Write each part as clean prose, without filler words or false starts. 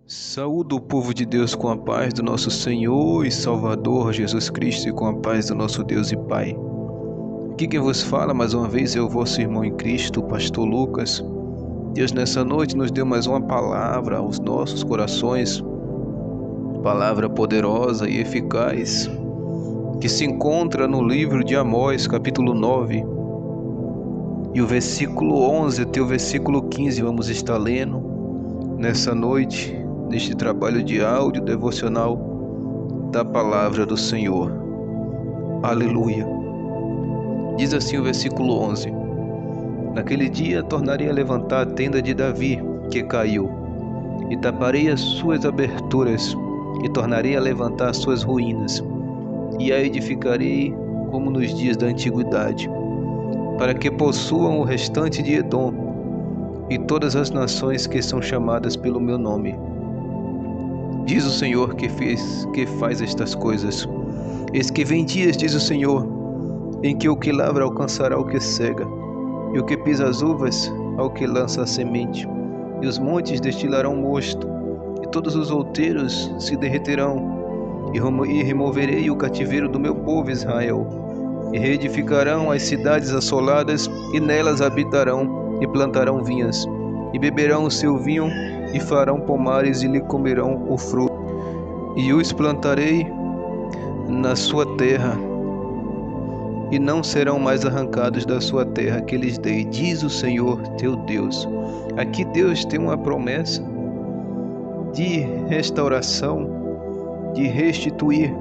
Saúdo o povo de Deus com a paz do nosso Senhor e Salvador Jesus Cristo e com a paz do nosso Deus e Pai. Aqui quem vos fala mais uma vez é o vosso irmão em Cristo, o pastor Lucas. Deus nessa noite nos deu mais uma palavra aos nossos corações, palavra poderosa e eficaz, que se encontra no livro de Amós, capítulo 9, e o versículo 11 até o versículo 15 vamos estar lendo nessa noite, neste trabalho de áudio devocional da palavra do Senhor. Aleluia. Diz assim o versículo 11: Naquele dia tornarei a levantar a tenda de Davi, que caiu, e taparei as suas aberturas, e tornarei a levantar as suas ruínas, e a edificarei como nos dias da antiguidade, para que possuam o restante de Edom e todas as nações que são chamadas pelo meu nome. Diz o Senhor que faz estas coisas. Eis que vem dias, diz o Senhor, em que o que lavra alcançará o que cega, e o que pisa as uvas ao que lança a semente, e os montes destilarão mosto, e todos os outeiros se derreterão, e removerei o cativeiro do meu povo Israel, e reedificarão as cidades assoladas, e nelas habitarão, e plantarão vinhas, e beberão o seu vinho, e farão pomares, e lhe comerão o fruto. E os plantarei na sua terra, e não serão mais arrancados da sua terra que lhes dei, diz o Senhor teu Deus. Aqui Deus tem uma promessa de restauração, de restituir.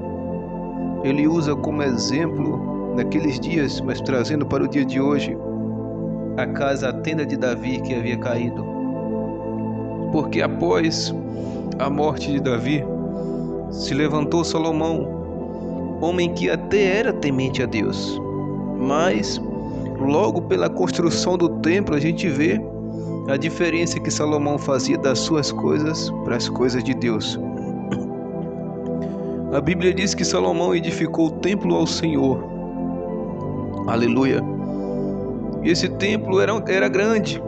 Ele usa como exemplo naqueles dias, mas trazendo para o dia de hoje, a tenda de Davi que havia caído. Porque após a morte de Davi, se levantou Salomão, homem que até era temente a Deus, mas logo pela construção do templo a gente vê a diferença que Salomão fazia das suas coisas para as coisas de Deus. A Bíblia diz que Salomão edificou o templo ao Senhor. Aleluia. E esse templo era grande.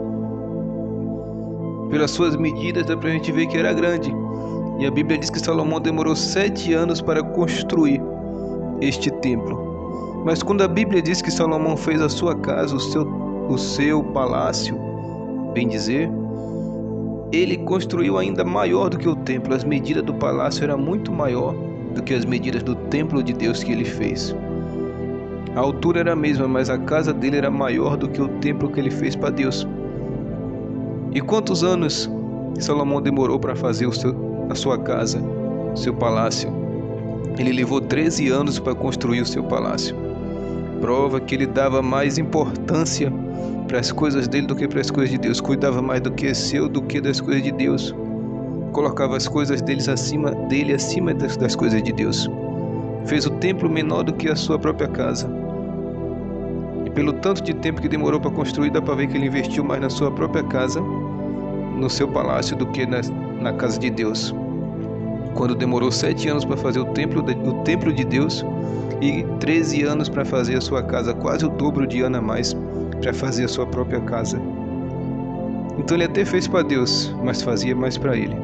Pelas suas medidas dá pra gente ver que era grande. E a Bíblia diz que Salomão demorou 7 anos para construir este templo. Mas quando a Bíblia diz que Salomão fez a sua casa, o seu palácio, bem dizer, ele construiu ainda maior do que o templo. As medidas do palácio eram muito maior do que as medidas do templo de Deus que ele fez. A altura era a mesma, mas a casa dele era maior do que o templo que ele fez para Deus. E quantos anos Salomão demorou para fazer a sua casa, o seu palácio? Ele levou 13 anos para construir o seu palácio. Prova que ele dava mais importância para as coisas dele do que para as coisas de Deus. Cuidava mais do que é seu do que das coisas de Deus. Colocava as coisas acima das coisas de Deus. Fez o templo menor do que a sua própria casa. E pelo tanto de tempo que demorou para construir, dá para ver que ele investiu mais na sua própria casa, no seu palácio, do que na casa de Deus. Quando demorou 7 anos para fazer o templo de Deus e 13 anos para fazer a sua casa, quase o dobro de ano a mais para fazer a sua própria casa. Então ele até fez para Deus, mas fazia mais para ele.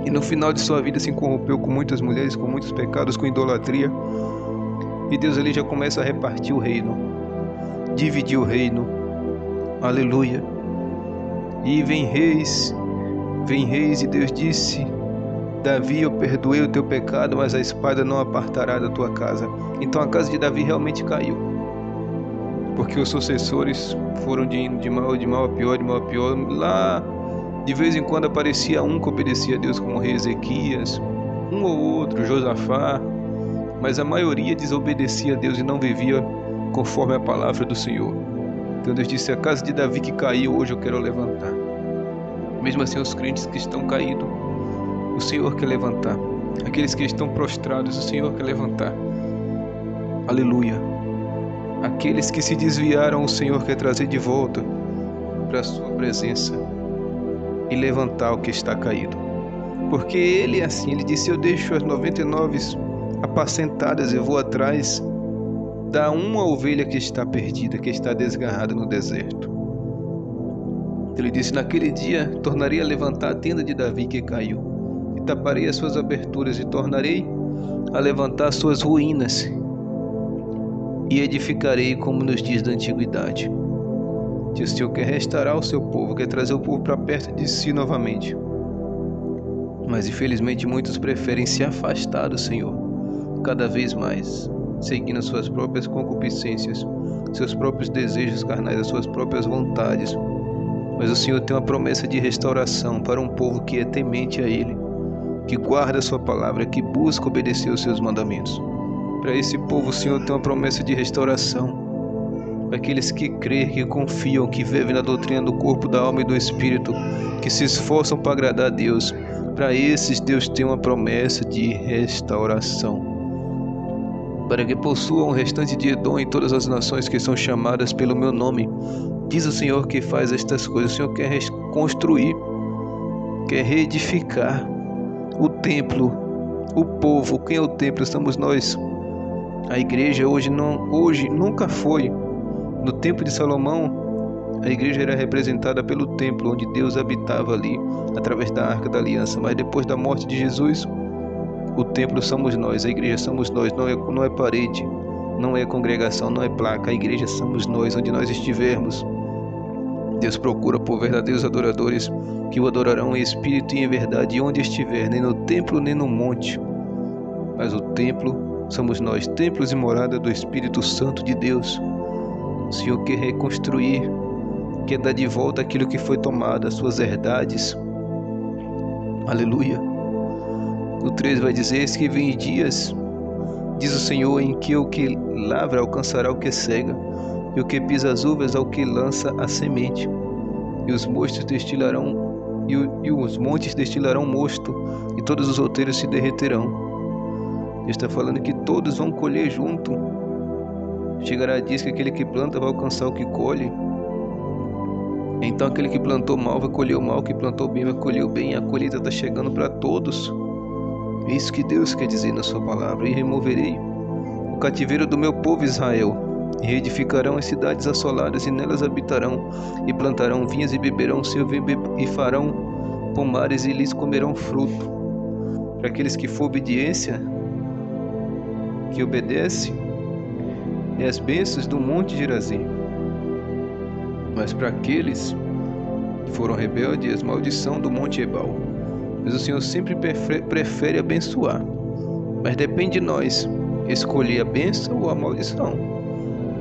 E no final de sua vida se corrompeu com muitas mulheres, com muitos pecados, com idolatria. E Deus ali já começa a repartir o reino, dividir o reino. Aleluia. E vem reis, e Deus disse: Davi, eu perdoei o teu pecado, mas a espada não apartará da tua casa. Então a casa de Davi realmente caiu, porque os sucessores foram de mal a pior, de mal a pior. Lá de vez em quando aparecia um que obedecia a Deus, como o rei Ezequias, um ou outro, Josafá, mas a maioria desobedecia a Deus e não vivia conforme a palavra do Senhor. Então Deus disse: a casa de Davi que caiu, hoje eu quero levantar. Mesmo assim, os crentes que estão caídos, o Senhor quer levantar. Aqueles que estão prostrados, o Senhor quer levantar. Aleluia. Aqueles que se desviaram, o Senhor quer trazer de volta para a sua presença e levantar o que está caído. Porque ele é assim, ele disse: eu deixo as 99 apacentadas e vou atrás da uma ovelha que está perdida, que está desgarrada no deserto. Ele disse: naquele dia tornarei a levantar a tenda de Davi que caiu, e taparei as suas aberturas, e tornarei a levantar as suas ruínas, e edificarei como nos dias da antiguidade. Que o Senhor quer restaurar o seu povo, quer trazer o povo para perto de si novamente. Mas infelizmente muitos preferem se afastar do Senhor cada vez mais, seguindo suas próprias concupiscências, seus próprios desejos carnais, as suas próprias vontades. Mas o Senhor tem uma promessa de restauração para um povo que é temente a Ele, que guarda a sua palavra, que busca obedecer os seus mandamentos. Para esse povo o Senhor tem uma promessa de restauração. Para aqueles que creem, que confiam, que vivem na doutrina do corpo, da alma e do espírito, que se esforçam para agradar a Deus. Para esses Deus tem uma promessa de restauração. Para que possuam o restante de Edom em todas as nações que são chamadas pelo meu nome. Diz o Senhor que faz estas coisas. O Senhor quer reconstruir, quer reedificar o templo, o povo. Quem é o templo? Estamos nós. A igreja hoje nunca foi. No tempo de Salomão, a igreja era representada pelo templo, onde Deus habitava ali, através da Arca da Aliança. Mas depois da morte de Jesus, o templo somos nós, a igreja somos nós. Não é parede, não é congregação, não é placa. A igreja somos nós, onde nós estivermos. Deus procura por verdadeiros adoradores que o adorarão em espírito e em verdade, onde estiver, nem no templo nem no monte. Mas o templo somos nós, templos e morada do Espírito Santo de Deus. O Senhor quer reconstruir, quer dar de volta aquilo que foi tomado, as suas herdades. Aleluia. O 3 vai dizer: eis que vem dias, diz o Senhor, em que o que lavra alcançará o que cega, e o que pisa as uvas ao que lança a semente, e os montes destilarão mosto, e todos os outeiros se derreterão. Ele está falando que todos vão colher junto. Chegará diz que aquele que planta vai alcançar o que colhe. Então aquele que plantou mal vai colher o mal, que plantou bem vai colher o bem. A colheita está chegando para todos. É isso que Deus quer dizer na sua palavra. E removerei o cativeiro do meu povo Israel, e reedificarão as cidades assoladas, e nelas habitarão, e plantarão vinhas, e beberão seu vinho, e farão pomares, e lhes comerão fruto. Para aqueles que for obediência, que obedece, e as bênçãos do monte Gerazim. Mas para aqueles que foram rebeldes, maldição do monte Ebal. Mas o Senhor sempre prefere abençoar. Mas depende de nós escolher a bênção ou a maldição.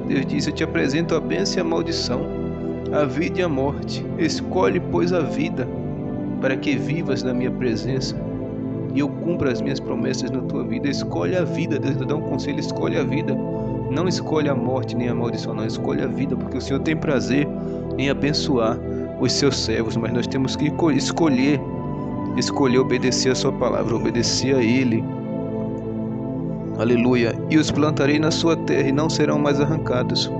Deus disse: eu te apresento a bênção e a maldição, a vida e a morte. Escolhe, pois, a vida, para que vivas na minha presença, e eu cumpra as minhas promessas na tua vida. Escolhe a vida. Deus te dá um conselho: escolhe a vida. Não escolhe a morte nem a maldição, não. Escolhe a vida, porque o Senhor tem prazer em abençoar os seus servos. Mas nós temos que escolher obedecer a sua palavra, obedecer a Ele. Aleluia. E os plantarei na sua terra, e não serão mais arrancados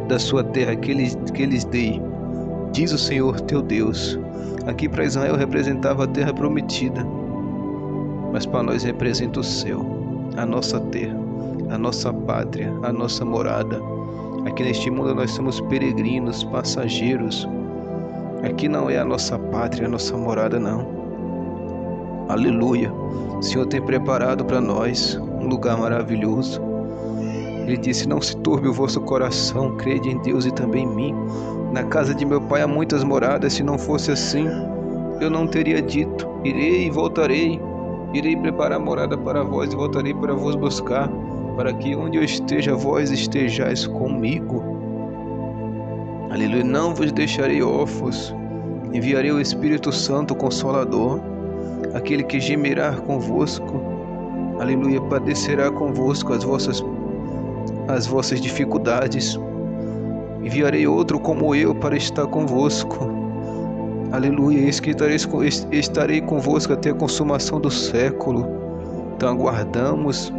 da sua terra que lhes dei, diz o Senhor teu Deus. Aqui para Israel representava a terra prometida, mas para nós representa o céu, a nossa terra, a nossa pátria, a nossa morada. Aqui neste mundo nós somos peregrinos, passageiros. Aqui não é a nossa pátria, a nossa morada, não. Aleluia. O Senhor tem preparado para nós um lugar maravilhoso. Ele disse: não se turbe o vosso coração, crede em Deus e também em mim. Na casa de meu pai há muitas moradas. Se não fosse assim, eu não teria dito: irei e voltarei. Irei preparar morada para vós, e voltarei para vos buscar, para que onde eu esteja, vós estejais comigo. Aleluia. Não vos deixarei órfãos. Enviarei o Espírito Santo, o Consolador, aquele que gemerá convosco. Aleluia. Padecerá convosco as vossas dificuldades. Enviarei outro como eu para estar convosco. Aleluia. Eis que estarei convosco até a consumação do século. Então aguardamos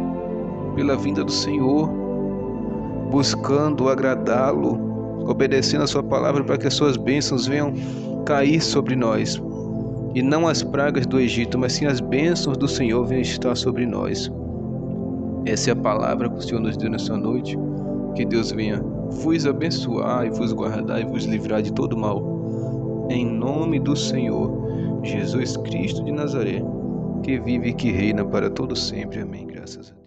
pela vinda do Senhor, buscando agradá-lo, obedecendo a sua palavra, para que as suas bênçãos venham cair sobre nós. E não as pragas do Egito, mas sim as bênçãos do Senhor venham estar sobre nós. Essa é a palavra que o Senhor nos deu nessa noite. Que Deus venha vos abençoar e vos guardar e vos livrar de todo mal. em nome do Senhor Jesus Cristo de Nazaré, que vive e que reina para todo sempre. Amém. Graças a Deus.